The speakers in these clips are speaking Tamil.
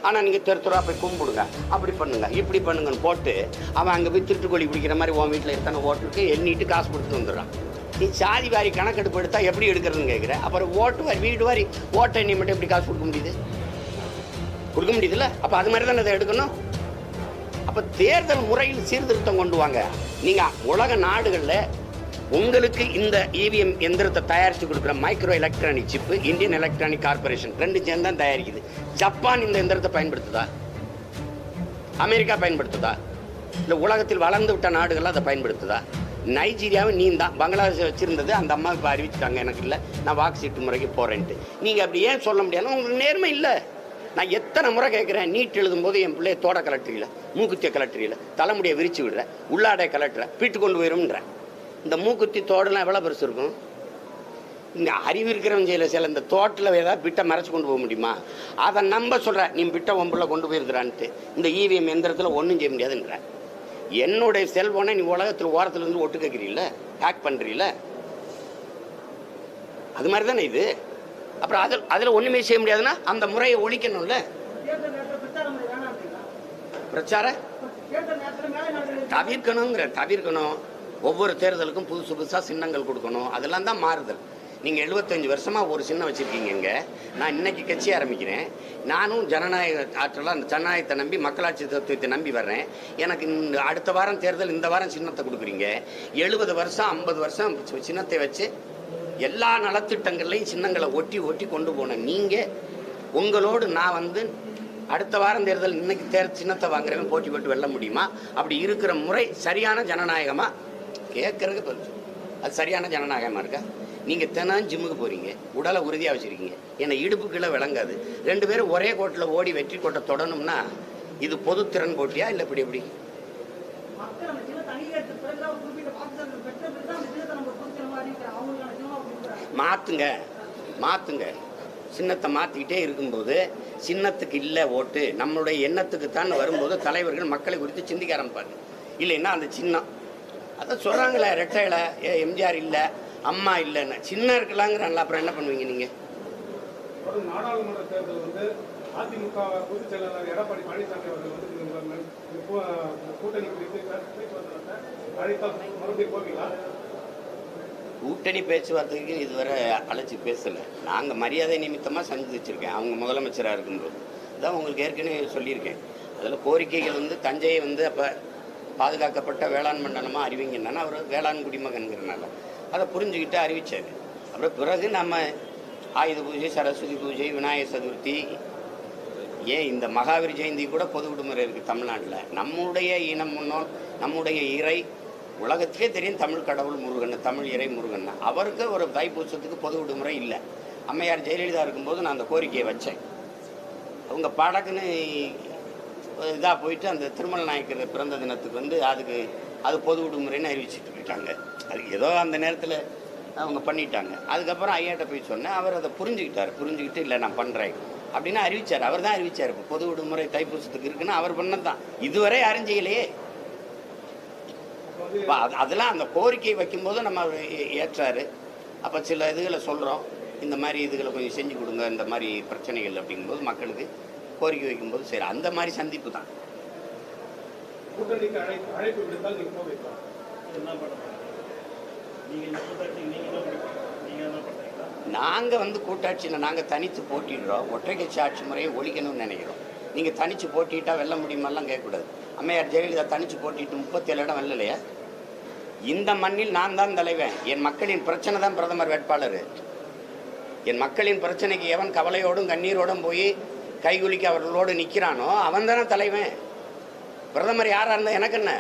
ஆனால் நீங்கள் தெருத்துறா போய் கும்பிடுங்க, அப்படி பண்ணுங்க, இப்படி பண்ணுங்கன்னு போட்டு அவன் அங்கே போய் திருட்டுக்கோழி பிடிக்கிற மாதிரி உன் வீட்டில் எத்தனை ஓட்டுக்கு எண்ணிட்டு காசு கொடுத்து வந்துடுறான். நீ சாதி வாரி கணக்கெடுப்பு எடுத்தால் எப்படி எடுக்கிறதுன்னு கேட்குற. அப்புறம் ஓட்டு வாரி வீடு வாரி ஓட்டை எண்ணி மட்டும் எப்படி காசு கொடுக்க முடியுது? கொடுக்க முடியுதுல்ல? அப்போ அது மாதிரி தானே அதை எடுக்கணும். அப்போ தேர்தல் முறையில் சீர்திருத்தம் கொண்டு வாங்க. நீங்கள் உலக நாடுகளில் உங்களுக்கு இந்த இவிஎம் எந்திரத்தை தயாரித்து கொடுக்குற micro electronic chip Indian electronic corporation 2 சேர்ந்து தான் தயாரிக்குது. ஜப்பான் இந்த எந்திரத்தை பயன்படுத்துதா? அமெரிக்கா பயன்படுத்துதா? இல்லை உலகத்தில் வளர்ந்து விட்ட நாடுகள் அதை பயன்படுத்துதா? நைஜீரியாவை நீ தான் பங்களாதேஷ் வச்சுருந்தது அந்த அம்மா இப்போ அறிவிச்சிட்டாங்க எனக்கு இல்லை, நான் வாக்கு சீட்டு முறைக்கு போகிறேன்ட்டு. நீங்கள் அப்படி ஏன் சொல்ல முடியாது? உங்களுக்கு நேர்மை இல்லை. நான் எத்தனை முறை கேட்குறேன், நீட் எழுதும்போது என் பிள்ளைய தோட கலட்டுறீல, மூக்குத்திய கலட்டுறீல, தலைமுடியை விரிச்சு விடுற, உள்ளாடைய கலட்டுற, வீட்டு கொண்டு போயிடும்ன்ற. இந்த மூக்குத்தி தோடெல்லாம் எவ்வளோ பெருசு இருக்கும்? இந்த அறிவு இருக்கிறவன் செய்யல சில இந்த தோட்டில் ஏதாவது பிட்டை மறைச்சு கொண்டு போக முடியுமா? அதை நம்ப சொல்கிற நீ பிட்டை ஒம்பில் கொண்டு போயிருக்கிறான்ட்டு. இந்த இவிஎம் எந்திரத்தில் ஒன்றும் செய்ய முடியாதுன்ற. என்னுடைய செல்போனை நீ உலகத்தில் ஓரத்தில் இருந்து ஒட்டு கேட்குறீல்ல, ஹேக் பண்ணுறீல, அது மாதிரி தானே இது. அப்புறம் அதில் ஒன்றுமே செய்ய முடியாதுன்னா அந்த முறையை ஒழிக்கணும்ல. பிரச்சார தவிர்க்கணும். ஒவ்வொரு தேர்தலுக்கும் புதுசாக சின்னங்கள் கொடுக்கணும். அதெல்லாம் தான் மாறுதல். நீங்கள் 75 வருஷமாக ஒரு சின்னம் வச்சுருக்கீங்க. நான் இன்னைக்கு கட்சி ஆரம்பிக்கிறேன். நானும் ஜனநாயக ஆற்றலாக அந்த ஜனநாயகத்தை நம்பி மக்களாட்சி தத்துவத்தை நம்பி வர்றேன். எனக்கு இந்த அடுத்த வாரம் தேர்தல், இந்த வாரம் சின்னத்தை கொடுக்குறீங்க. 70 வருஷம் 50 வருஷம் சின்னத்தை வச்சு எல்லா நலத்திட்டங்கள்லையும் சின்னங்களை ஒட்டி கொண்டு போனேன். நீங்கள் உங்களோடு நான் அடுத்த வாரம் தேர்தல் இன்னைக்கு சின்னத்தை வாங்குறவன் போட்டி போட்டு வெல்ல முடியுமா? அப்படி இருக்கிற முறை சரியான ஜனநாயகமாக கேட்கறதுக்கு பதில். அது சரியான ஜனநாயகமாக இருக்கா? நீங்கள் தினம் ஜிம்முக்கு போகிறீங்க, உடலை உறுதியாக வச்சுருக்கீங்க, என்னை இடுப்பு கீழே விளங்காது. 2 பேரும் ஒரே கோட்டில் ஓடி வெற்றி கோட்டை தொடணும்னா இது பொதுத்திறன் போட்டியா இல்லை இப்படி எப்படி? மாற்றுங்க. சின்னத்தை மாற்றிக்கிட்டே இருக்கும்போது சின்னத்துக்கு இல்லை ஓட்டு, நம்மளுடைய எண்ணத்துக்கு தான் வரும்போது தலைவர்கள் மக்களை குறித்து சிந்திக்க ஆரம்பிப்பாங்க. இல்லைன்னா அந்த சின்னம் அதான் சொல்கிறாங்களே, ரெட்டையில எம்ஜிஆர் இல்லை, அம்மா இல்லைன்னு சின்ன இருக்கலாங்கிறாங்களா, அப்புறம் என்ன பண்ணுவீங்க நீங்கள்? நாடாளுமன்ற தேர்தல் அதிமுக பொதுச் செயலாளர் எடப்பாடி பழனிசாமி அவர்கள் கூட்டணி கூட்டணி பேச்சுவார்த்தைக்கு இதுவரை அழைச்சி பேசலை. நாங்கள் மரியாதை நிமித்தமாக சந்திச்சிருக்கேன் அவங்க முதலமைச்சராக இருக்கும்போது. அதான் உங்களுக்கு ஏற்கனவே சொல்லியிருக்கேன். அதில் கோரிக்கைகள் தஞ்சையை அப்போ பாதுகாக்கப்பட்ட வேளாண் மண்டலமாக அறிவிங்கன்னா அவர் வேளாண் குடிமகன்கிறனால அதை புரிஞ்சுக்கிட்டு அறிவித்தார். அப்புறம் பிறகு நம்ம ஆயுத பூஜை, சரஸ்வதி பூஜை, விநாயகர் சதுர்த்தி, ஏன் இந்த மகாவீர் ஜெயந்தி கூட பொது விடுமுறை இருக்குது தமிழ்நாட்டில். நம்முடைய இனம் முன்னோர், நம்முடைய இறை உலகத்திலே தெரியும், தமிழ் கடவுள் முருகன், தமிழ் இறை முருகன். அவருக்கு ஒரு தைப்பூசத்துக்கு பொது விடுமுறை இல்லை. அம்மையார் ஜெயலலிதா இருக்கும்போது நான் அந்த கோரிக்கையை வச்சேன். அவங்க படக்குன்னு இதாக போயிட்டு அந்த திருமல நாயக்கர் பிறந்த தினத்துக்கு அதுக்கு அது பொது விடுமுறைன்னு அறிவிச்சுட்டு போயிட்டாங்க. அது ஏதோ அந்த நேரத்தில் அவங்க பண்ணிட்டாங்க. அதுக்கப்புறம் ஐயாட்ட போய் சொன்னேன். அவர் அதை புரிஞ்சுக்கிட்டு இல்லை நான் பண்ணுறேன் அப்படின்னு அறிவித்தார். அவர் தான் அறிவித்தார். இப்போ பொது விடுமுறை தைப்பூசத்துக்கு இருக்குன்னு அவர் பண்ணதான். இதுவரை அறிஞ்சிக்கலையே. அதெல்லாம் அந்த கோரிக்கை வைக்கும்போது நம்ம ஏற்றாரு. அப்போ சில இதுகளை சொல்கிறோம், இந்த மாதிரி இதுகளை கொஞ்சம் செஞ்சு கொடுங்க, இந்த மாதிரி பிரச்சனைகள் அப்படிங்கும்போது மக்களுக்கு கோரிக்கை வைக்கும்போது சரி, அந்த மாதிரி சந்திப்பு தான். நாங்கள் கூட்டாட்சியில் நாங்கள் தனித்து போட்டிடுறோம். ஒற்றை கட்சி ஆட்சி முறையை ஒழிக்கணும்னு நினைக்கிறோம். நீங்கள் தனித்து போட்டிட்டா வெல்ல முடியுமெல்லாம் கேட்கக்கூடாது. அம்மையார் ஜெயலலிதா தனித்து போட்டிட்டு 37 இடம் வெல்லலையா? இந்த மண்ணில் நான் தான் தலைவன். என் மக்களின் பிரச்சனை தான் பிரதமர் வேட்பாளர். என் மக்களின் பிரச்சனைக்கு எவன் கவலையோடும் கண்ணீரோடும் போய் கைகுலிக்க அவர்களோடு நிற்கிறானோ அவன் தானே தலைவன். பிரதமர் யாராக இருந்தால் எனக்கு என்ன?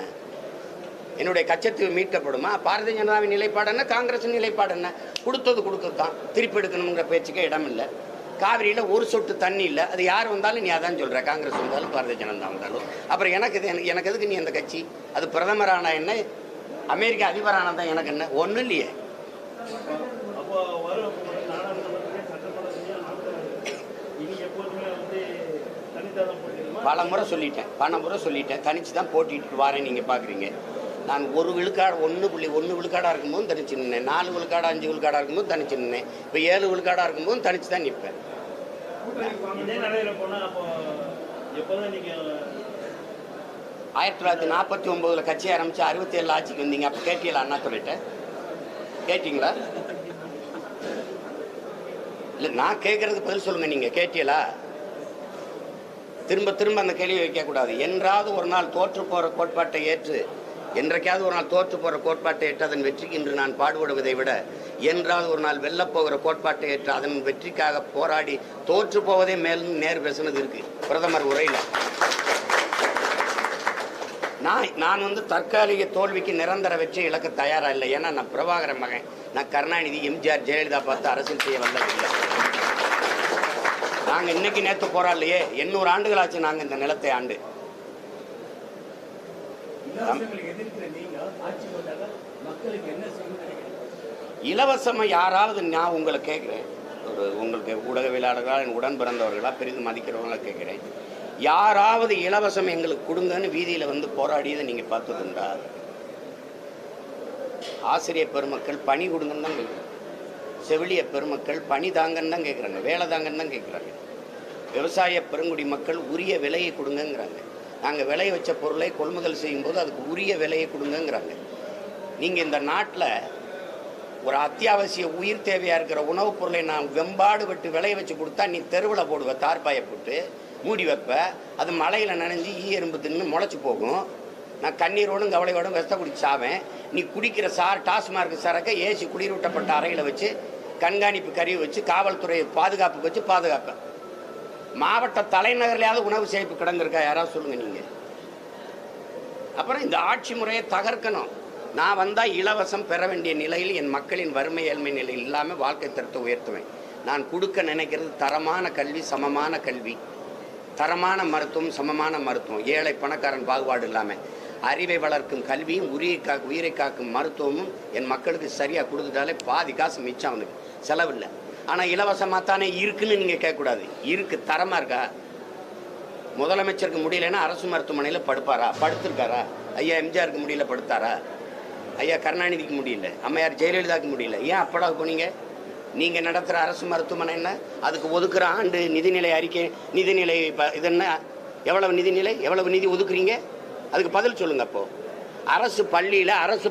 என்னுடைய கட்சத்தீவு மீட்கப்படுமா? பாரதிய ஜனதாவின் நிலைப்பாடு என்ன, காங்கிரஸின் நிலைப்பாடு என்ன? கொடுத்தது தான், திருப்பி எடுக்கணுங்கிற பேச்சுக்கே இடம் இல்லை. காவிரியில் ஒரு சொட்டு தண்ணி இல்லை. அது யார் வந்தாலும் நீ அதான் சொல்கிற, காங்கிரஸ் வந்தாலும் பாரதிய ஜனதா வந்தாலும். அப்புறம் எனக்கு எதுக்கு நீ அந்த கட்சி? அது பிரதமரான என்ன, அமெரிக்க அதிபரானதான் எனக்கு என்ன? ஒன்றும் இல்லையே. பல முறை சொல்லிட்டேன் தனிச்சு தான் போட்டிட்டு வாரேன். நீங்கள் பார்க்குறீங்க, நான் 1 விழுக்காடு 1.1 விழுக்காடாக இருக்கும்போது தனிச்சு நின்னேன். 4 விழுக்காடு 5 விழுக்காடாக இருக்கும்போது தனிச்சு நின்னேன். இப்போ 7 விழுக்காடாக இருக்கும்போது தனிச்சு தான் நிற்பேன். 1949 கட்சி ஆரம்பிச்சு 67 ஆட்சிக்கு வந்தீங்க. அப்போ கேட்டீங்களா அண்ணாதுரைட்ட? கேட்டீங்களா? இல்லை, நான் கேட்கறதுக்கு பதில் சொல்லுங்க. நீங்க கேட்டீங்களா? திரும்ப திரும்ப அந்த கேள்வி வைக்கக்கூடாது. என்றாவது ஒரு நாள் தோற்று போற கோட்பாட்டை ஏற்று, என்றைக்காவது ஒரு நாள் தோற்று போற கோட்பாட்டை ஏற்று அதன் வெற்றிக்கு இன்று நான் பாடுபடுவதை விட, என்றாவது ஒரு நாள் வெல்லப் போகிற கோட்பாட்டை ஏற்று அதன் வெற்றிக்காக போராடி தோற்று போவதே மேலும் நேர் பேசுனது இருக்கு பிரதமர் உரையில். நான் வந்து தற்காலிக தோல்விக்கு நிரந்தர வெற்றி இழக்க தயாரா இல்லை. ஏன்னா நான் பிரபாகரன் மகன். நான் கருணாநிதி, எம்ஜிஆர், ஜெயலலிதா பார்த்து அரசியல் செய்ய வந்ததில்லை. நாங்கள் இன்னைக்கு நேற்று போராடலையே, 800 ஆண்டுகள் ஆச்சு நாங்கள் இந்த நிலத்தை ஆண்டு. இலவசமா யாராவது, நான் உங்களை கேட்குறேன், உங்களுக்கு ஊடகவியலாளர்களா, என் உடன் பிறந்தவர்களா, பெரிதும் மதிக்கிறவங்களா கேட்குறேன், யாராவது இலவசம் எங்களுக்கு கொடுங்கன்னு வீதியில் வந்து போராடியதை நீங்கள் பார்த்ததுண்டா? ஆசிரியர் பெருமக்கள் பணி கொடுங்கன்னு தான் கேட்குறாங்க. செவிலிய பெருமக்கள் பணி தாங்கன்னு தான் கேட்குறாங்க, வேலை தாங்கன்னு தான் கேட்குறாங்க. விவசாய பெருங்குடி மக்கள் உரிய விலையை கொடுங்கங்கிறாங்க. நாங்கள் விளைய வச்ச பொருளை கொள்முதல் செய்யும்போது அதுக்கு உரிய விலையை கொடுங்கங்கிறாங்க. நீங்கள் இந்த நாட்டில் ஒரு அத்தியாவசிய உயிர் தேவையாக இருக்கிற உணவுப் பொருளை நான் வெம்பாடு விட்டு விளைய வச்சு கொடுத்தா நீ தெருவில் போடுவ, தார்பாயை போட்டு மூடி வைப்ப, அது மழையில் நனைஞ்சு எறும்பு தின்னு முளைச்சி போகும். நான் கண்ணீரோடும் கவலையோடும் வெஸ்த குடிச்சு சாவேன். நீ குடிக்கிற டாஸ்மார்க் சரக்கை ஏசி குளிரூட்டப்பட்ட அறையில் வச்சு கண்காணிப்பு கருவி வச்சு காவல்துறை பாதுகாப்புக்கு வச்சு பாதுகாப்பேன். மாவட்ட தலைநகர்லையாவது உணவு சேமிப்பு கிடந்திருக்கா? யாராவது சொல்லுங்க நீங்க. அப்புறம் இந்த ஆட்சி முறையை தகர்க்கணும். நான் வந்தால் இலவசம் பெற வேண்டிய நிலையில் என் மக்களின் வறுமை ஏழ்மை நிலை இல்லாமல் வாழ்க்கை தரத்தை உயர்த்துவேன். நான் கொடுக்க நினைக்கிறது தரமான கல்வி, சமமான கல்வி, தரமான மருத்துவம், சமமான மருத்துவம், ஏழை பணக்காரன் பாகுபாடு இல்லாமல் அறிவை வளர்க்கும் கல்வியும் உயிரை காக்கும் மருத்துவமும் என் மக்களுக்கு சரியாக கொடுத்துட்டாலே பாதி காசு மிச்சம் அவனுக்கு செலவில்லை. ஆனால் இலவசமாக தானே இருக்குன்னு நீங்கள் கேட்கக்கூடாது. இருக்குது, தரமாக இருக்கா? முதலமைச்சருக்கு முடியலைன்னா அரசு மருத்துவமனையில் படுப்பாரா? படுத்திருக்காரா? ஐயா எம்ஜிஆருக்கு முடியல, படுத்தாரா? ஐயா கருணாநிதிக்கு முடியல, அம்மையார் ஜெயலலிதாவுக்கு முடியல. ஏன் அப்படா போனீங்க? நீங்கள் நடத்துகிற அரசு மருத்துவமனை என்ன? அதுக்கு ஒதுக்குற ஆண்டு நிதிநிலை அறிக்கை, நிதிநிலை இது என்ன? எவ்வளவு நிதிநிலை, எவ்வளவு நிதி ஒதுக்குறீங்க? அதுக்கு பதில் சொல்லுங்க. அப்போது அரசு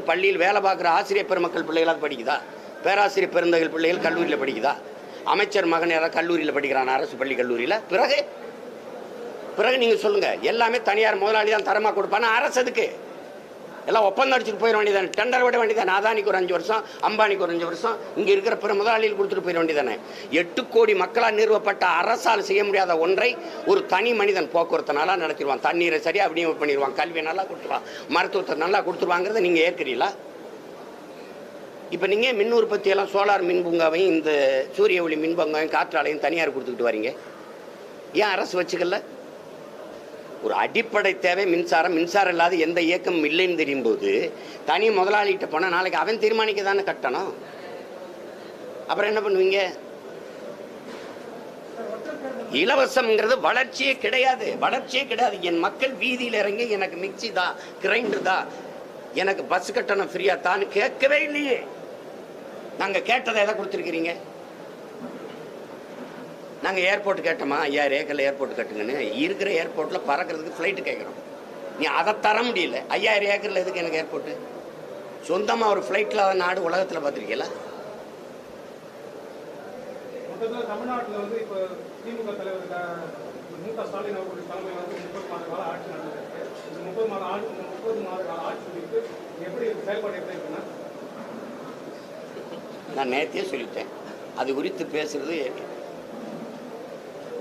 பள்ளியில் வேலை பார்க்குற ஆசிரியர் பெருமக்கள் பிள்ளைகளாக படிக்குதா? பேராசிரியர் பெருந்தகள் பிள்ளைகள் கல்லூரியில் படிக்குதா? அமைச்சர் மகன் யாராவது கல்லூரியில் படிக்கிறான், அரசு பள்ளி கல்லூரியில்? பிறகு நீங்கள் சொல்லுங்கள். எல்லாமே தனியார் முதலாளி தான் தரமாக கொடுப்பானா? அரசு அதுக்கு எல்லாம் ஒப்பந்தம் அடிச்சுட்டு போயிட வேண்டியதானே, டெண்டர் விட வேண்டியதானே. அதானிக்கு ஒரு 5 வருஷம், அம்பானிக்கு ஒரு 5 வருஷம், இங்கே இருக்கிற பிற முதலாளிகள் கொடுத்துட்டு போயிட வேண்டியதானே. 8 கோடி மக்களால் நிறுவப்பட்ட அரசால் செய்ய முடியாத ஒன்றை ஒரு தனி மனிதன் போக்குவரத்து நல்லா நடத்திடுவான். தண்ணீரை சரியாக விநியோகம் பண்ணிடுவான், கல்வியை நல்லா கொடுத்துருவான், மருத்துவத்தை நல்லா கொடுத்துருவாங்கிறத நீங்கள் ஏற்கிறீங்களா? இப்போ நீங்கள் மின் உற்பத்தியெல்லாம் சோலார் மின் பூங்காவையும் இந்த சூரிய ஒளி மின் பூங்காவையும் காற்றாலையும் தனியார் கொடுத்துக்கிட்டு வரீங்க. ஏன் அரசு வச்சுக்கல? ஒரு அடிப்படை தேவை மின்சாரம். மின்சாரம் இல்லாத எந்த இயக்கம் இல்லைன்னு தெரியும் போது தனி முதலாளிகிட்ட போனால் நாளைக்கு அவன் தீர்மானிக்க தானே கட்டணும். அப்புறம் என்ன பண்ணுவீங்க? இலவசம்ங்கிறது வளர்ச்சியே கிடையாது, வளர்ச்சியே கிடையாது. என் மக்கள் வீதியில் இறங்கி எனக்கு மிக்சி தான், கிரைண்டர் தான், எனக்கு பஸ் கட்டணம் ஃப்ரீயா தான் கேட்கவே இல்லையே. நாங்கள் கேட்டதை எதை கொடுத்துருக்கிறீங்க? நாங்கள் ஏர்போர்ட் கேட்டோமா? 5000 ஏக்கரில் ஏர்போர்ட் கட்டுங்கன்னு. இருக்கிற ஏர்போர்ட்டில் பறக்கிறதுக்கு ஃப்ளைட்டு கேட்குறோம். நீ அதை தர முடியல. 5000 ஏக்கரில் எதுக்கு எனக்கு ஏர்போர்ட்டு? சொந்தமாக ஒரு ஃப்ளைட்டில் நாடு உலகத்தில் பார்த்துருக்கீங்களா? தமிழ்நாட்டில் வந்து இப்போ திமுக தலைவர் மு.க. ஸ்டாலின் அவர்களுடைய தலைமையில் வந்து 30 மாத கால ஆட்சி நடந்திருக்கு. இந்த 30 மாத கால ஆட்சி குறித்து எப்படி செயல்பாடு எப்படி இருக்குன்னா, நான் நேற்றே சொல்லிட்டேன். அது குறித்து பேசுறது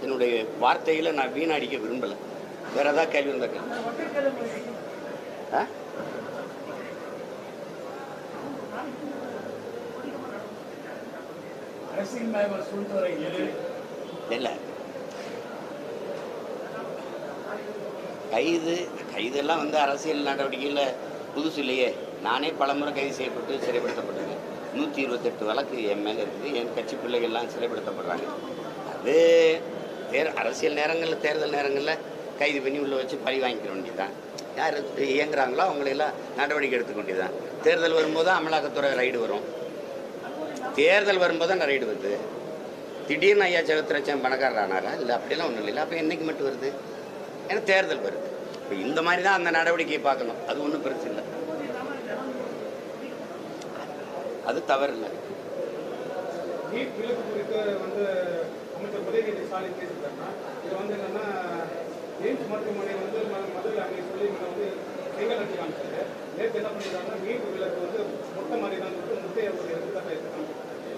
என்னுடைய வார்த்தையில் நான் வீணடிக்க விரும்பலை. வேற ஏதாவது கேள்வி இருந்தா இல்லை. கைதெல்லாம் வந்து அரசியல் நடவடிக்கையில் புதுசு இல்லையே. நானே பலமுறை கைது செய்யப்பட்டு சிறைப்படுத்தப்பட்டிருக்கேன். 128 வழக்கு என் மேலே இருக்குது. என் கட்சி பிள்ளைகள்லாம் சிறைப்படுத்தப்படுறாங்க. அது அரசியல் நேரங்களில், தேர்தல் நேரங்களில் கைது பண்ணி உள்ளே வச்சு பழி வாங்கிக்க வேண்டியதுதான். யார் இயங்குறாங்களோ அவங்களெல்லாம் நடவடிக்கை எடுத்துக்க வேண்டியதுதான். தேர்தல் வரும்போது அமலாக்கத்துறை ரைடு வரும். தேர்தல் வரும்போது தான் ரைடு வருது. திடீர்னு ஐயா ஜெகத்ரட்சன் பணக்காரர் ஆனாரா? இல்லை, அப்படியெல்லாம் ஒன்றும் இல்லை. அப்போ என்னைக்கு மட்டும் வருது? ஏன்னா தேர்தல் வருது. இப்போ இந்த மாதிரி தான் அந்த நடவடிக்கையை பார்க்கணும். அது ஒன்றும் பிரச்சனை இல்லை, அது தவறு இல்லை. நீட் விலக்கு குறித்து வந்து அமைச்சர் உதயநிதி ஸ்டாலின் பேசியிருக்காருன்னா இது வந்து என்னன்னா எய்ம்ஸ் மருத்துவமனை வந்து மதுரை அங்கே சொல்லி வந்து செங்கல் அடிச்சு காமிச்சாரு. நேற்று என்ன பண்ணிருக்காங்கன்னா நீட் விலக்கு வந்து மொட்டை மாதிரி தான் சொல்லிட்டு முட்டையை ஒரு எடுத்துக்காட்ட எடுத்துக்காங்க.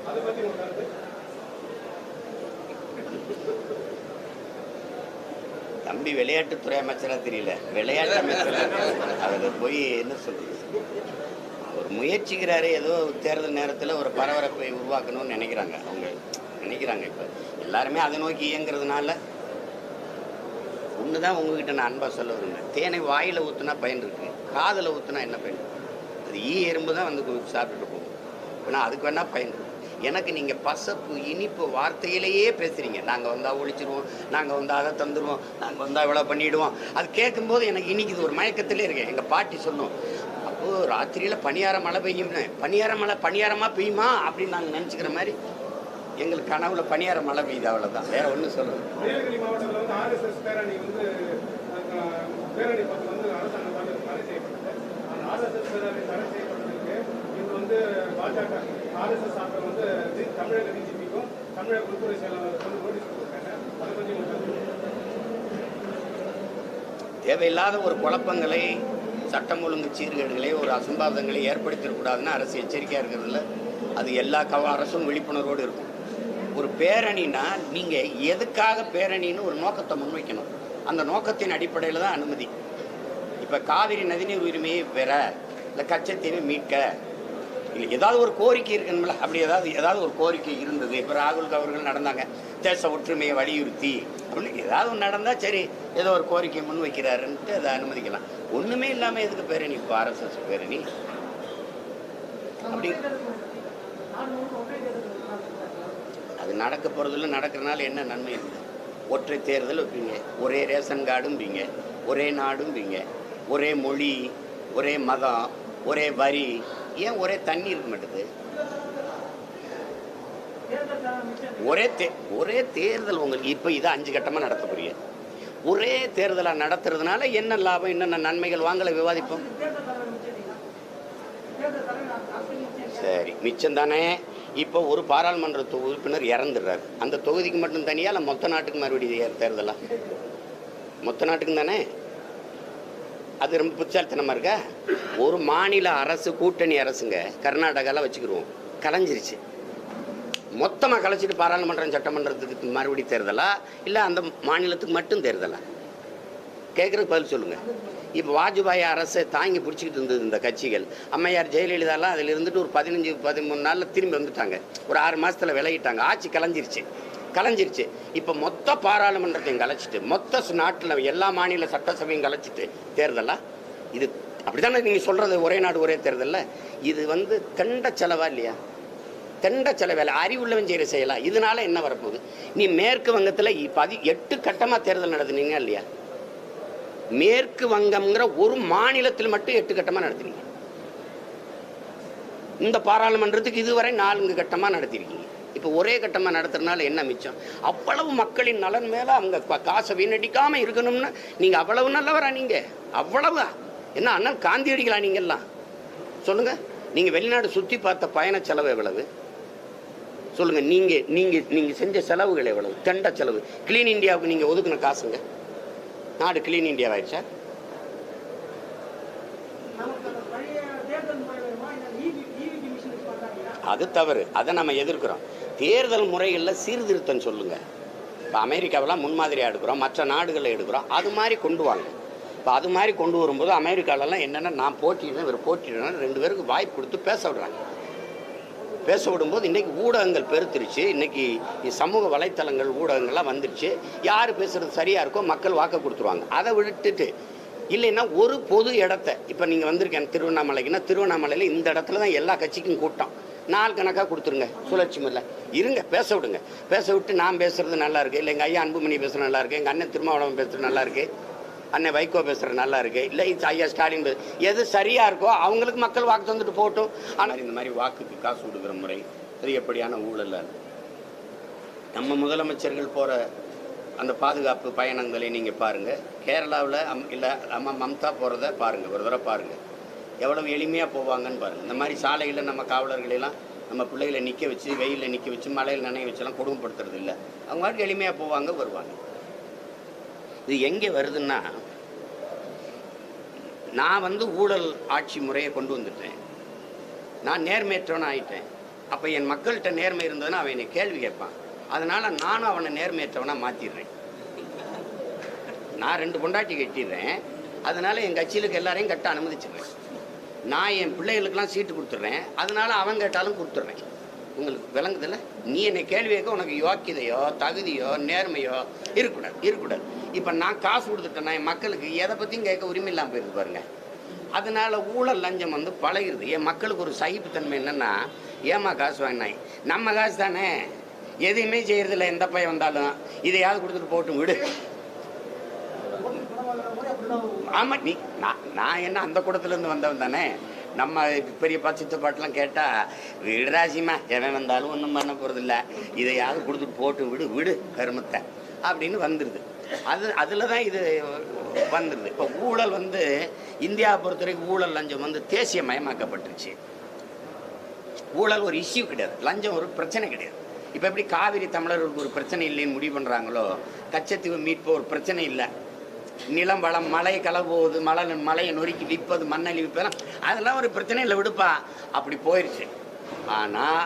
அதை பற்றி உங்க கருத்து? தம்பி விளையாட்டுத்துறை அமைச்சராக தெரியல, விளையாட்டு அமைச்சராக அதில் போய் என்ன சொல்றது, ஒரு முயற்சிக்கிறாரு. ஏதோ தேர்தல் நேரத்தில் ஒரு பரபரப்பை உருவாக்கணும்னு நினைக்கிறாங்க. அவங்க நினைக்கிறாங்க. இப்போ எல்லாருமே அதை நோக்கி இயங்குறதுனால ஒன்று தான் உங்ககிட்ட நான் அன்பாக சொல்ல விரும்புகிறேன். தேனை வாயில் ஊற்றுனா பயன் இருக்குது, காதில் ஊற்றுனா என்ன பயன்? அது எறும்பு தான் வந்து சாப்பிட்டுட்டு போகும். ஆனால் அதுக்கு வேணால் பயன் இருக்குது. எனக்கு நீங்கள் பசப்பு இனிப்பு வார்த்தையிலேயே பேசுகிறீங்க. நாங்கள் வந்தால் ஒழிச்சிருவோம், நாங்கள் வந்தால் அதை தந்துடுவோம், நாங்கள் வந்தால் இவ்வளோ பண்ணிவிடுவோம். அது கேட்கும்போது எனக்கு இன்றைக்கி ஒரு மயக்கத்திலே இருக்கேன். எங்கள் பாட்டி சொன்னோம், அப்போது ராத்திரியில் பனியார மழை பெய்யும்னு. பனியாரமாக பெய்யுமா அப்படின்னு நாங்கள் நினச்சிக்கிற மாதிரி எங்களுக்கு கனவுல பனியார மழை பெய்யுது, அவ்வளோதான். வேறு ஒன்றும் சொல்லுங்கள். நீலகிரி மாவட்டத்தில் வந்து ஆர்எஸ்எஸ் பேரணி வந்து பேரணி பற்றி வந்து அரசாங்கம் தடை செய்யப்பட்டது. அந்த ஆர்எஸ்எஸ் பேரணி தடை செய்யப்பட்டதுக்கு இது வந்து பாஜக ஆர்எஸ்எஸ் சார்பில் வந்து தமிழக டிஜிபிக்கும் தமிழக உள்துறை செயலாளருக்கு வந்து நோட்டீஸ் கொடுத்துருக்காங்க. அதை பற்றி தேவையில்லாத ஒரு குழப்பங்களை, சட்டம் ஒழுங்கு சீர்கேடுகளை, ஒரு அசம்பாவிதங்களை ஏற்படுத்திடக்கூடாதுன்னு அரசு எச்சரிக்கையாக இருக்கிறதுல அது எல்லா அரசும் விழிப்புணர்வோடு இருக்கும். ஒரு பேரணினா நீங்கள் எதுக்காக பேரணின்னு ஒரு நோக்கத்தை முன்வைக்கணும். அந்த நோக்கத்தின் அடிப்படையில் தான் அனுமதி. இப்போ காவிரி நதிநீர் உரிமையை பெற, இல்லை கச்சத்தீவை மீட்க, இல்லை ஏதாவது ஒரு கோரிக்கை இருக்கணும்ல. அப்படி ஏதாவது ஒரு கோரிக்கை இருந்தது. இப்போ ராகுல் அவர்கள் நடந்தாங்க, தேச ஒற்றுமையை வலியுறுத்தி அப்படின்னு ஏதாவது ஒன்று நடந்தால் சரி, ஏதோ ஒரு கோரிக்கை முன் வைக்கிறாருன்ட்டு அதை அனுமதிக்கலாம். ஒன்றுமே இல்லாமல் எதுக்கு பேரணி? இப்போ ஆர்எஸ்எஸ் பேரணி அப்படி அது நடக்க போகிறதில்ல. நடக்கிறனால என்ன நன்மை இருக்குது? ஒற்றை தேர்தல் வைப்பீங்க, ஒரே ரேஷன் கார்டும்பீங்க, ஒரே நாடும்பீங்க, ஒரே மொழி, ஒரே மதம், ஒரே வரி. ஏன் ஒரே தண்ணி இருக்க மாட்டேது? ஒரே தேர்தல் உங்களுக்கு இப்போ இதை 5 கட்டமாக நடத்த போறீங்க. ஒரே தேர்தலாக நடத்துறதுனால என்ன லாபம், என்னென்ன நன்மைகள் வாங்கலை விவாதிப்போம். சரி, மிச்சம் தானே. இப்போ ஒரு பாராளுமன்ற உறுப்பினர் இறந்துடுறாரு, அந்த தொகுதிக்கு மட்டும் தனியாக இல்லை மொத்த நாட்டுக்கு மறுபடியும் தேர்தலா? மொத்த நாட்டுக்கும் தானே. அது ரொம்ப புத்தாலித்தனமாக இருக்கா? ஒரு மாநில அரசு, கூட்டணி அரசுங்க, கர்நாடகாவில் வச்சுக்கிடுவோம், கலைஞ்சிருச்சு. மொத்தமாக கலைச்சிட்டு பாராளுமன்றம் சட்டமன்றத்துக்கு மறுபடி தேர்தலா, இல்லை அந்த மாநிலத்துக்கு மட்டும் தேர்தலா? கேட்குறதுக்கு பதில் சொல்லுங்கள். இப்போ வாஜ்பாய் அரசை தாங்கி பிடிச்சிக்கிட்டு இருந்தது இந்த கட்சிகள். அம்மையார் ஜெயலலிதாலாம் அதில் இருந்துட்டு ஒரு 15-13 நாளில் திரும்பி வந்துட்டாங்க. ஒரு 6 மாதத்தில் விலகிட்டாங்க. ஆட்சி கலைஞ்சிருச்சு. இப்போ மொத்த பாராளுமன்றத்தையும் கலைச்சிட்டு, மொத்த நாட்டில் எல்லா மாநில சட்டசபையும் கலைச்சிட்டு தேர்தலா? இது அப்படி தானே நீங்கள் சொல்கிறது, ஒரே நாடு ஒரே தேர்தலில்? இது வந்து தெண்ட செலவா இல்லையா? தெண்ட செலவேலை, அறிவுள்ளவன் செய்கிற செய்யலாம். இதனால என்ன வரப்போகுது? நீ மேற்கு வங்கத்தில் 8 கட்டமாக தேர்தல் நடத்துனீங்க இல்லையா? மேற்கு வங்கம்ங்கிற ஒரு மாநிலத்தில் மட்டும் 8 கட்டமாக நடத்துறீங்க. இந்த பாராளுமன்றத்துக்கு இதுவரை 4 கட்டமாக நடத்திருக்கீங்க. இப்போ ஒரே கட்டமாக நடத்துறதுனால என்ன மிச்சம்? அவ்வளவு மக்களின் நலன் மேலே அவங்க காசை வீணடிக்காமல் இருக்கணும்னு நீங்கள் அவ்வளவு நல்லவரா? நீங்கள் அவ்வளவா? என்ன அண்ணன் காந்தியடிகளா நீங்கள்லாம்? சொல்லுங்கள். நீங்கள் வெளிநாடு சுற்றி பார்த்த பயண செலவு எவ்வளவு? சொல்லுங்கள். நீங்கள் செஞ்ச செலவுகள் எவ்வளவு? தெண்ட செலவு. கிளீன் இந்தியாவுக்கு நீங்கள் ஒதுக்குன காசுங்க. நாடு கிளீன் இந்தியா ஆயிடுச்சா? அது தவறு. அதை நம்ம எதிர்க்கிறோம். தேர்தல் முறைகளில் சீர்திருத்தம் சொல்லுங்கள். இப்போ அமெரிக்காவெல்லாம் முன்மாதிரியாக எடுக்கிறோம், மற்ற நாடுகளில் எடுக்கிறோம். அது மாதிரி கொண்டு வாங்க. இப்போ அது மாதிரி கொண்டு வரும்போது அமெரிக்காலெல்லாம் என்னென்னா, நான் போட்டிடுறேன், இவர் போட்டிடுறேன், 2 பேருக்கு வாய்ப்பு கொடுத்து பேச விடுறாங்க. பேச விடும்போது இன்றைக்கி ஊடகங்கள் பெருத்துருச்சு. இன்றைக்கி சமூக வலைத்தளங்கள் ஊடகங்கள்லாம் வந்துடுச்சு. யார் பேசுகிறது சரியாக இருக்கோ மக்கள் வாக்கு கொடுத்துருவாங்க. அதை விட்டுட்டு இல்லைன்னா ஒரு பொது இடத்த, இப்போ நீங்கள் வந்திருக்கேன் திருவண்ணாமலைக்குன்னா, திருவண்ணாமலையில் இந்த இடத்துல தான் எல்லா கட்சிக்கும் கூட்டம், நாள் கணக்காக கொடுத்துருங்க. சுழற்சி முறையில் இருங்க, பேச விடுங்க. பேச விட்டு நான் பேசுகிறது நல்லா இருக்குது, இல்லை எங்கள் ஐயா அன்புமணி பேசுகிறது நல்லா இருக்குது, எங்கள் அண்ணன் திருமாவளவன் பேசுகிறது நல்லா இருக்குது, அண்ணன் வைகோ பேசுகிறது நல்லா இருக்குது, இல்லை ஐயா ஸ்டாலின் எது சரியாக இருக்கோ அவங்களுக்கு மக்கள் வாக்கு தந்துட்டு போகட்டும். ஆனால் இந்த மாதிரி வாக்குக்கு காசு கொடுக்குற முறை அதிகப்படியான ஊழல். நம்ம முதலமைச்சர்கள் போகிற அந்த பாதுகாப்பு பயணங்களை நீங்கள் பாருங்கள். கேரளாவில் இல்லை அம்மா மம்தா போகிறத பாருங்கள், ஒரு தடவை பாருங்கள். எவ்வளவு எளிமையாக போவாங்கன்னு பாருங்கள். இந்த மாதிரி சாலைகளில் நம்ம காவலர்களெல்லாம் நம்ம பிள்ளைகளை நிற்க வச்சு, வெயிலில் நிற்க வச்சு, மழையில் நனைய வச்செல்லாம் கொடுமைப்படுத்துறது இல்லை. அவங்க மாதிரி எளிமையாக போவாங்க, வருவாங்க. இது எங்கே வருதுன்னா, நான் வந்து ஊழல் ஆட்சி முறையை கொண்டு வந்துட்டேன், நான் நேர்மையற்றவன் ஆகிட்டேன். அப்போ என் மக்கள்கிட்ட நேர்மை இருந்ததுன்னா அவன் என்னை கேள்வி கேட்பான். அதனால் நானும் அவனை நேர்மையற்றவனாக மாற்றிடுறேன். நான் 2 பொண்டாட்டி கட்டிடுறேன். அதனால் என் கட்சியிலுக்கு எல்லாரையும் கட்ட அனுமதிச்சிடுறேன். நான் என் பிள்ளைகளுக்கெல்லாம் சீட்டு கொடுத்துட்றேன். அதனால் அவன் கேட்டாலும் கொடுத்துட்றேன். உங்களுக்கு விளங்குதில்ல? நீ என்னை கேள்வி கேட்க உனக்கு யோக்கியதையோ தகுதியோ நேர்மையோ இருக்கக்கூடாது. இப்போ நான் காசு கொடுத்துட்டேன்னா என் மக்களுக்கு எதை பற்றியும் கேட்க உரிமை இல்லாமல் போயிருக்கு பாருங்க. அதனால் ஊழல் லஞ்சம் வந்து பழகிடுது. என் மக்களுக்கு ஒரு சகிப்புத்தன்மை என்னென்னா, ஏமா காசு வாங்கினாய், நம்ம காசு தானே, எதையுமே செய்யறதில்ல, எந்த பையன் வந்தாலும் இதையாவது கொடுத்துட்டு போட்டும் விடு. ஆமாம், நீ நான் என்ன அந்த கூடத்துலேருந்து வந்தவன் தானே. நம்ம பெரிய பச்சை பாட்டெலாம் கேட்டால் விடுராசிமா எவன் வந்தாலும் ஒன்றும் பண்ண போகிறதில்ல, இதையாவது கொடுத்துட்டு போட்டு விடு கருமத்தை அப்படின்னு வந்துடுது. அதில் தான் இது வந்துடுது. இப்போ ஊழல் வந்து இந்தியாவை பொறுத்த வரைக்கும் ஊழல் லஞ்சம் வந்து தேசியமயமாக்கப்பட்டுருச்சு. ஊழல் ஒரு இஷ்யூ கிடையாது, லஞ்சம் ஒரு பிரச்சனை கிடையாது. இப்போ எப்படி காவிரி தமிழர்களுக்கு ஒரு பிரச்சனை இல்லைன்னு முடிவு பண்ணுறாங்களோ, கச்சத்தீவு மீட்பு ஒரு பிரச்சனை இல்லை. நிலம் வளம் மலை கலவுவது, மலையை நொறுக்கி விற்பது, மண்ணலி விற்பதெல்லாம் அதெல்லாம் ஒரு பிரச்சனை இல்லை, விடுப்பா அப்படி போயிடுச்சு. ஆனால்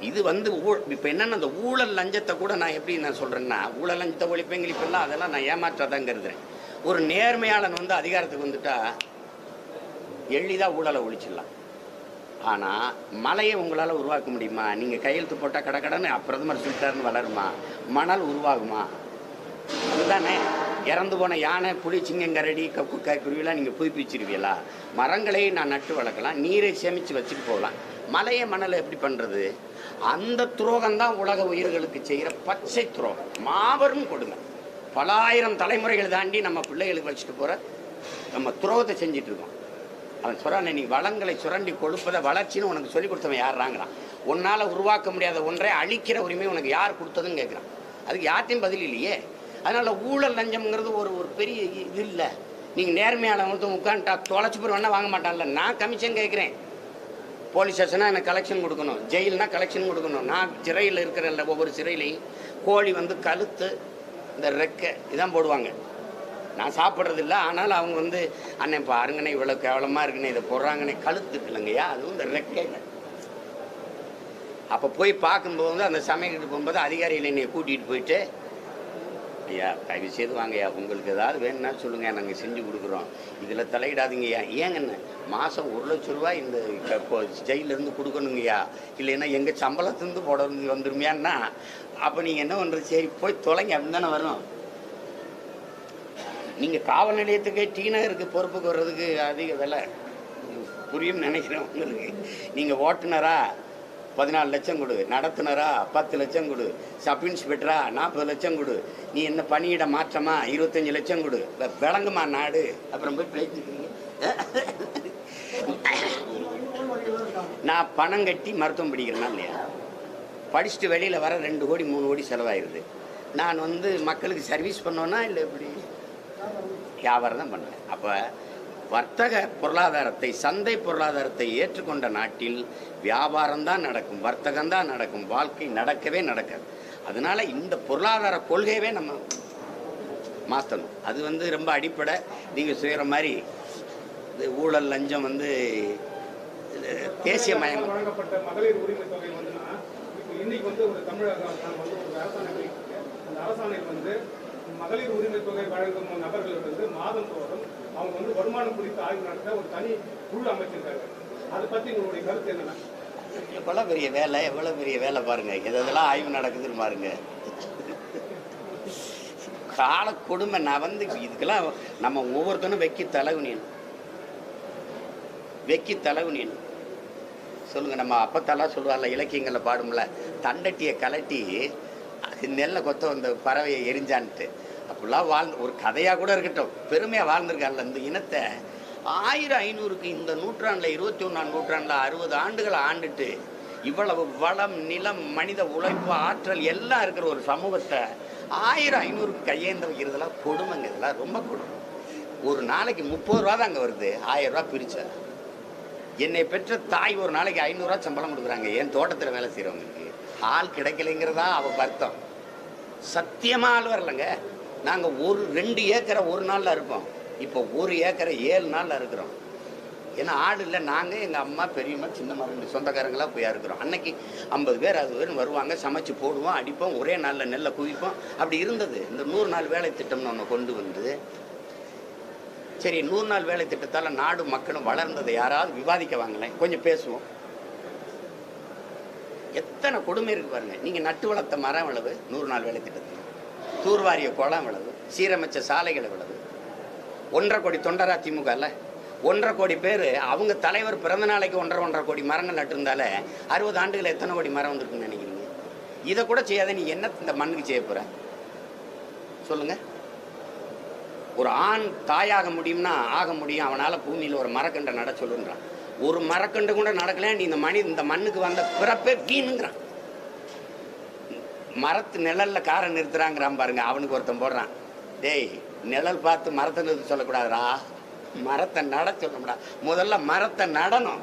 இது வந்து இப்போ என்னென்ன அந்த ஊழல் லஞ்சத்தை கூட நான் எப்படி நான் சொல்கிறேன்னா, ஊழல் லஞ்சத்தை ஒழிப்பெங்கிலிப்பெல்லாம் அதெல்லாம் நான் ஏமாற்றாதான் கருதுறேன். ஒரு நேர்மையாளன் வந்து அதிகாரத்துக்கு வந்துட்டா எளிதாக ஊழலை ஒழிச்சிடலாம். ஆனால் மலையை உங்களால் உருவாக்க முடியுமா? நீங்கள் கையெழுத்து போட்டால் கடன்னு பிரதமர் சொல்லிட்டாருன்னு வளருமா? மணல் உருவாகுமா? அதுதானே. இறந்து போன யானை, புலி, சிங்கம், கரடி, கப்பு, குருவிலாம் நீங்கள் புதுப்பிச்சிருவீங்களா? மரங்களை நான் நட்டு வளர்க்கலாம், நீரை சேமித்து வச்சுட்டு போகலாம். மலையை மணலை எப்படி பண்ணுறது? அந்த துரோகம்தான் உலக உயிர்களுக்கு செய்கிற பச்சை துரோகம், மாபெரும் கொடுமை. பல ஆயிரம் தலைமுறைகள் தாண்டி நம்ம பிள்ளைகளுக்கு வச்சுட்டு போகிற நம்ம துரோகத்தை செஞ்சிட்ருக்கோம். அவன் சொல்கிறான், நீ வளங்களை சுரண்டி கொடுப்பதை வளர்ச்சின்னு உனக்கு சொல்லிக் கொடுத்தவன் யாராங்கிறான். உன்னால் உருவாக்க முடியாத ஒன்றை அழிக்கிற உரிமை உனக்கு யார் கொடுத்ததுன்னு கேட்குறான். அதுக்கு யார்ட்டையும் பதில் இல்லையே. அதனால் ஊழல் லஞ்சம்ங்கிறது ஒரு பெரிய இது இல்லை. நீங்கள் நேர்மையாளர் வந்து உட்காந்துட்டா தொலைச்சி போய் வேணால் வாங்க மாட்டான்ல. நான் கமிஷன் கேட்குறேன். போலீஸ் ஸ்டேஷனாக எனக்கு கலெக்ஷன் கொடுக்கணும், ஜெயில்னால் கலெக்ஷன் கொடுக்கணும். நான் சிறையில் இருக்கிற ஒவ்வொரு சிறையிலையும் கோழி வந்து கழுத்து, இந்த ரெக்கை இதான் போடுவாங்க. நான் சாப்பிட்றதில்ல, ஆனாலும் அவங்க வந்து அண்ணன் பாருங்கண்ணே இவ்வளோ கேவலமாக இருக்குண்ணே, இதை போடுறாங்கண்ணே, கழுத்து இருக்குல்லங்கய்யா, அதுவும் இந்த ரெக்கைங்க. அப்போ போய் பார்க்கும்போது அந்த சமையலுக்கு போகும்போது அதிகாரிகளை என்னை கூட்டிகிட்டு போயிட்டு, ஐயா தயவு செய்து வாங்கய்யா, உங்களுக்கு ஏதாவது வேணும்னா சொல்லுங்கள், நாங்கள் செஞ்சு கொடுக்குறோம், இதில் தலையிடாதீங்கய்யா. ஏங்கண்ணே மாதம் 1 லட்ச ரூபா இந்த ஜெயிலேருந்து கொடுக்கணுங்கய்யா, இல்லைன்னா எங்கள் சம்பளத்துலேருந்து போட வந்துருமையான்னா, அப்போ நீங்கள் என்ன பண்ணுறது? சரி போய் தொலைங்க அப்படின்னு தானே வரும். நீங்கள் காவல் நிலையத்துக்கு டி நகருக்கு பொறுப்புக்கு வர்றதுக்கு அதிக விலை புரியும் நினைக்கிறேன் உங்களுக்கு. நீங்கள் ஓட்டுநரா 14 லட்சம் கொடு, நடத்துனரா 10 லட்சம் கொடு, சப் இன்ஸ்பெக்டரா 40 லட்சம் கொடு, நீ என்ன பணியிட மாற்றமா 25 லட்சம் கொடு, விளங்குமா நாடு? அப்புறம் போய் பேசிக்கிறீங்க. நான் பணம் கட்டி மருத்துவம் படிக்கிறேன்னா இல்லையா? படிச்சுட்டு வெளியில் வர 2 கோடி 3 கோடி செலவாயிருது. நான் வந்து மக்களுக்கு சர்வீஸ் பண்ணோன்னா இல்லை இப்படி வியாபாரம் தான் பண்ணுறேன். அப்போ வர்த்தக பொருளாதாரத்தை, சந்தை பொருளாதாரத்தை ஏற்றுக்கொண்ட நாட்டில் வியாபாரம் தான் நடக்கும், வர்த்தகம் தான் நடக்கும், வாழ்க்கை நடக்கவே நடக்காது. அதனால் இந்த பொருளாதார கொள்கையவே நம்ம மாற்றணும். அது வந்து ரொம்ப அடிப்படை. நீங்கள் செய்கிற மாதிரி ஊழல் லஞ்சம் வந்து தேசியமயம். வழங்கப்பட்ட மகளிர் உரிமை தொகை வந்துன்னா, இப்போ இன்னைக்கு வந்து ஒரு தமிழக வந்து ஒரு அரசாணை, அந்த அரசாணையில் வந்து மகளிர் உரிமை தொகை வழங்கும் நபர்களுக்கு வந்து மாதந்தோறும் அவங்க வந்து வருமானம் குறித்து ஆய்வு நடத்த ஒரு தனி குழு அமைச்சிருக்காங்க. அதை பற்றி உங்களுடைய கருத்து என்னன்னா? எவ்வளோ பெரிய வேலை பாருங்கள், இதெல்லாம் ஆய்வு நடக்குதுன்னு பாருங்க. கால கொடுமை. நான் வந்து இதுக்கெல்லாம் நம்ம ஒவ்வொருத்தனும் வெக்கி தலைகுனியணும் சொல்லுங்கள். நம்ம அப்பத்தெல்லாம் சொல்லுவார்ல, இலக்கியங்களில் பாடும்ல, தண்டட்டியை கலட்டி நெல்லை கொத்த வந்த பறவையை எரிஞ்சான்ட்டு. அப்படிலாம் வாழ்ந்து ஒரு கதையாக கூட இருக்கட்டும், பெருமையாக வாழ்ந்திருக்காங்கல்ல இந்த இனத்தை. 1500க்கு இந்த நூற்றாண்டில் 21ஆம் நூற்றாண்டில் 60 ஆண்டுகளை ஆண்டுட்டு இவ்வளவு வளம், நிலம், மனித உழைப்பு, ஆற்றல் எல்லாம் இருக்கிற ஒரு சமூகத்தை 1000 500 கையேந்த வைக்கிறதெல்லாம் கொடுமைங்க. இதெல்லாம் ரொம்ப கொடுமை. ஒரு நாளைக்கு 30 ரூபா தான் அங்கே வருது. 1000 ரூபா பிரிச்சா என்னை பெற்ற தாய் ஒரு நாளைக்கு 500 ரூபா சம்பளம் கொடுக்குறாங்க. என் தோட்டத்தில் வேலை செய்கிறவங்களுக்கு ஆள் கிடைக்கலைங்கிறதா அவள் வருத்தம். சத்தியமாக ஆள் வரலைங்க. நாங்கள் 2 ஏக்கரை ஒரு நாளில் இருப்போம். இப்போ 1 ஏக்கரை 7 நாளில் இருக்கிறோம். ஏன்னா ஆடு இல்லை. நாங்கள் எங்கள் அம்மா பெரியம்மா சின்னம்மா 2 சொந்தக்காரங்களாக போய் இருக்கிறோம். அன்னைக்கு 50 பேர் 60 பேர் வருவாங்க. சமைச்சு போடுவோம், அடிப்போம், ஒரே நாளில் நெல்லை குவிப்போம். அப்படி இருந்தது. இந்த 100 நாள் வேலை திட்டம்னு ஒன்று கொண்டு வந்து, சரி 100 நாள் வேலை திட்டத்தால் நாடு மக்களும் வளர்ந்ததை யாராவது விவாதிக்க வாங்கலேன், கொஞ்சம் பேசுவோம். எத்தனை கொடுமை இருக்கு பாருங்க. நீங்கள் நட்டு வளர்த்த மரம் விளவு 100 நாள் வேலை திட்டத்தில், தூர்வாரிய குளம் விளவு, சீரமைச்ச சாலைகளை விளவு. 1.5 கோடி தொண்டரா திமுக இல்லை, 1.5 கோடி பேர் அவங்க தலைவர் பிறந்த நாளைக்கு 1.5 கோடி மரங்கள் நட்டுருந்தால 60 ஆண்டுகள் எத்தனை கோடி மரம் வந்துருக்குன்னு நினைக்கிறீங்க? இதை கூட செய்யாத நீ என்ன இந்த மண்ணுக்கு செய்ய போற சொல்லுங்க. ஒரு ஆண் தாயாக முடியும்னா ஆக முடியும். அவனால் பூமியில் ஒரு மரக்கண்டை நட சொல்லுன்றான். ஒரு மரக்கண்டு கூட நடக்கல. நீ இந்த மண்ணுக்கு வந்த பிறப்பே வீணுங்கிறான். மரத்து நிழல்ல காரை நிறுத்துறாங்கிறான் பாருங்க. அவனுக்கு ஒருத்தன் போடுறான், டேய் நிழல் பார்த்து மரத்தை நிறுத்த சொல்லக்கூடாதுரா, மரத்தை நட சொல்லணும்டா. முதல்ல மரத்தை நடணும்.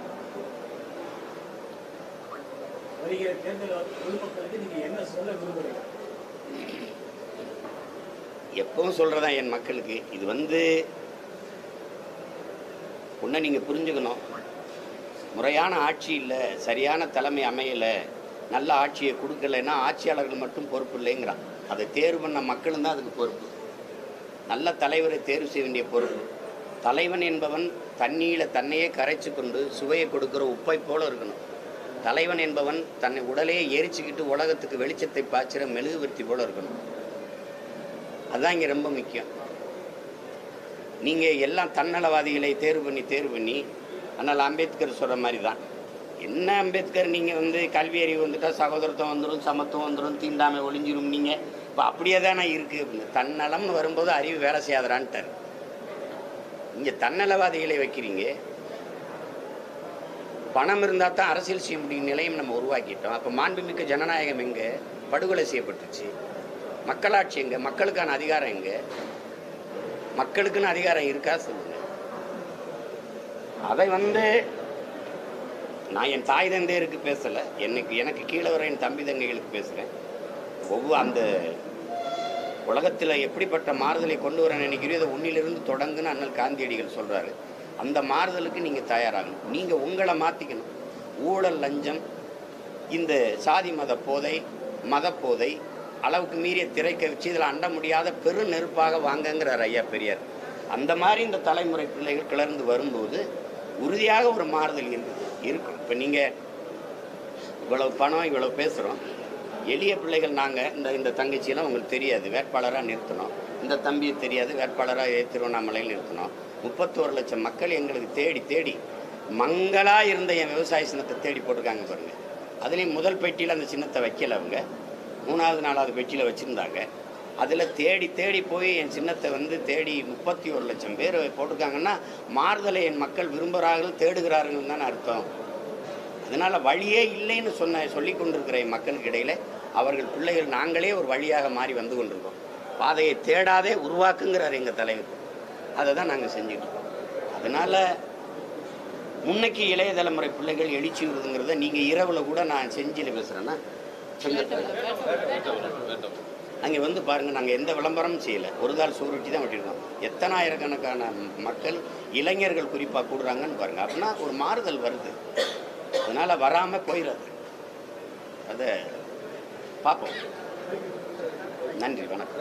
எப்பவும் சொல்றதா என் மக்களுக்கு, இது ஒன்றை நீங்க புரிஞ்சுக்கணும். முறையான ஆட்சி இல்லை, சரியான தலைமை அமையலை, நல்ல ஆட்சியை கொடுக்கலைன்னா ஆட்சியாளர்கள் மட்டும் பொறுப்பு இல்லைங்கிறான். அதை தேர்வு பண்ண மக்களும் தான் அதுக்கு பொறுப்பு. நல்ல தலைவரை தேர்வு செய்ய வேண்டிய பொறுப்பு. தலைவன் என்பவன் தண்ணியில் தன்னையே கரைச்சி கொண்டு சுவையை கொடுக்குற உப்பை போல இருக்கணும். தலைவன் என்பவன் தன்னை உடலையே எரிச்சுக்கிட்டு உலகத்துக்கு வெளிச்சத்தை பாய்ச்சிற மெழுகுவர்த்தி போல இருக்கணும். அதுதான் இங்கே ரொம்ப முக்கியம். நீங்கள் எல்லாம் தன்னலவாதிகளை தேர்வு பண்ணி அதனால் அம்பேத்கர் சொல்கிற மாதிரி தான். என்ன அம்பேத்கர், நீங்கள் கல்வி அறிவு வந்துட்டால் சகோதரத்துவம் வந்துடும், சமத்துவம் வந்துடும், தீண்டாமை ஒளிஞ்சிரும். நீங்கள் இப்போ அப்படியே தானே இருக்குது அப்படின்னு. தன்னலம்னு வரும்போது அறிவு வேலை செய்யாதரான்ட்டார். இங்கே தன்னலவாதிகளை வைக்கிறீங்க. பணம் இருந்தால் தான் அரசியல் செய்ய முடியும் நிலையும் நம்ம உருவாக்கிட்டோம். அப்போ மாண்புமிக்க ஜனநாயகம் எங்கே? படுகொலை செய்யப்பட்டுச்சு. மக்களாட்சி எங்கே? மக்களுக்கான அதிகாரம் எங்கே? மக்களுக்குன்னு அதிகாரம் இருக்கா சொல்லுங்க. அதை நான் என் தாய் தந்தையருக்கு பேசலை, எனக்கு கீழே வர என் தம்பி தங்கைகளுக்கு பேசுகிறேன். அந்த உலகத்தில் எப்படிப்பட்ட மாறுதலை கொண்டு வர நினைக்கிறீங்க, அதை உன்னிலிருந்து தொடங்குன்னு அண்ணல் காந்தியடிகள் சொல்கிறாரு. அந்த மாறுதலுக்கு நீங்கள் தயாராகணும். நீங்கள் உங்களை மாற்றிக்கணும். ஊழல், லஞ்சம், இந்த சாதி மத போதை, மதப்போதை, அளவுக்கு மீறிய திரைக்க வச்சு இதில் அண்ட முடியாத பெரு நெருப்பாக வாங்கங்கிறார் ஐயா பெரியார். அந்த மாதிரி இந்த தலைமுறை பிள்ளைகள் கிளர்ந்து வரும்போது உறுதியாக ஒரு மாறுதல் இருக்கும். இப்போ நீங்கள் இவ்வளவு பணம் இவ்வளவு பேசுகிறோம். எளிய பிள்ளைகள் நாங்கள் இந்த தங்கச்சியெல்லாம் உங்களுக்கு தெரியாது, வேட்பாளராக நிறுத்தணும். இந்த தம்பியை தெரியாது, வேட்பாளராக திருவண்ணாமலையில் நிறுத்தணும். 31 லட்சம் மக்கள் எங்களுக்கு தேடி மங்களாக இருந்த என் விவசாய சின்னத்தை தேடி போட்டிருக்காங்க பாருங்கள். அதுலேயும் முதல் பெட்டியில் அந்த சின்னத்தை வைக்கல, அவங்க 3வது 4வது பெட்டியில் வச்சுருந்தாங்க. அதில் தேடி போய் என் சின்னத்தை தேடி 31 லட்சம் பேர் போட்டிருக்காங்கன்னா மாறுதலை என் மக்கள் விரும்புகிறார்கள், தேடுகிறார்கள் தானே அர்த்தம். அதனால் வழியே இல்லைன்னு சொல்லி கொண்டிருக்கிற என் மக்களுக்கு இடையில் அவர்கள் பிள்ளைகள் நாங்களே ஒரு வழியாக மாறி வந்து கொண்டிருக்கோம். பாதையை தேடாதே உருவாக்குங்கிறார் எங்கள் தலைவர். அதை தான் நாங்கள் செஞ்சுட்ருக்கோம். அதனால் முன்னைக்கு இளைய தலைமுறை பிள்ளைகள் எழுச்சி வருதுங்கிறத நீங்கள் இரவில் கூட நான் செஞ்சியில் பேசுகிறேன்னா அங்கே பாருங்கள். நாங்கள் எந்த விளம்பரமும் செய்யலை, ஒரு தாள் சூருட்டி தான் வெட்டியிருக்கோம். எத்தனாயிரக்கணக்கான மக்கள், இளைஞர்கள் குறிப்பாக கூடுறாங்கன்னு பாருங்கள். அப்படின்னா ஒரு மாறுதல் வருது. அதனால் வராமல் போயிடாது. அதை பார்ப்போம். நன்றி, வணக்கம்.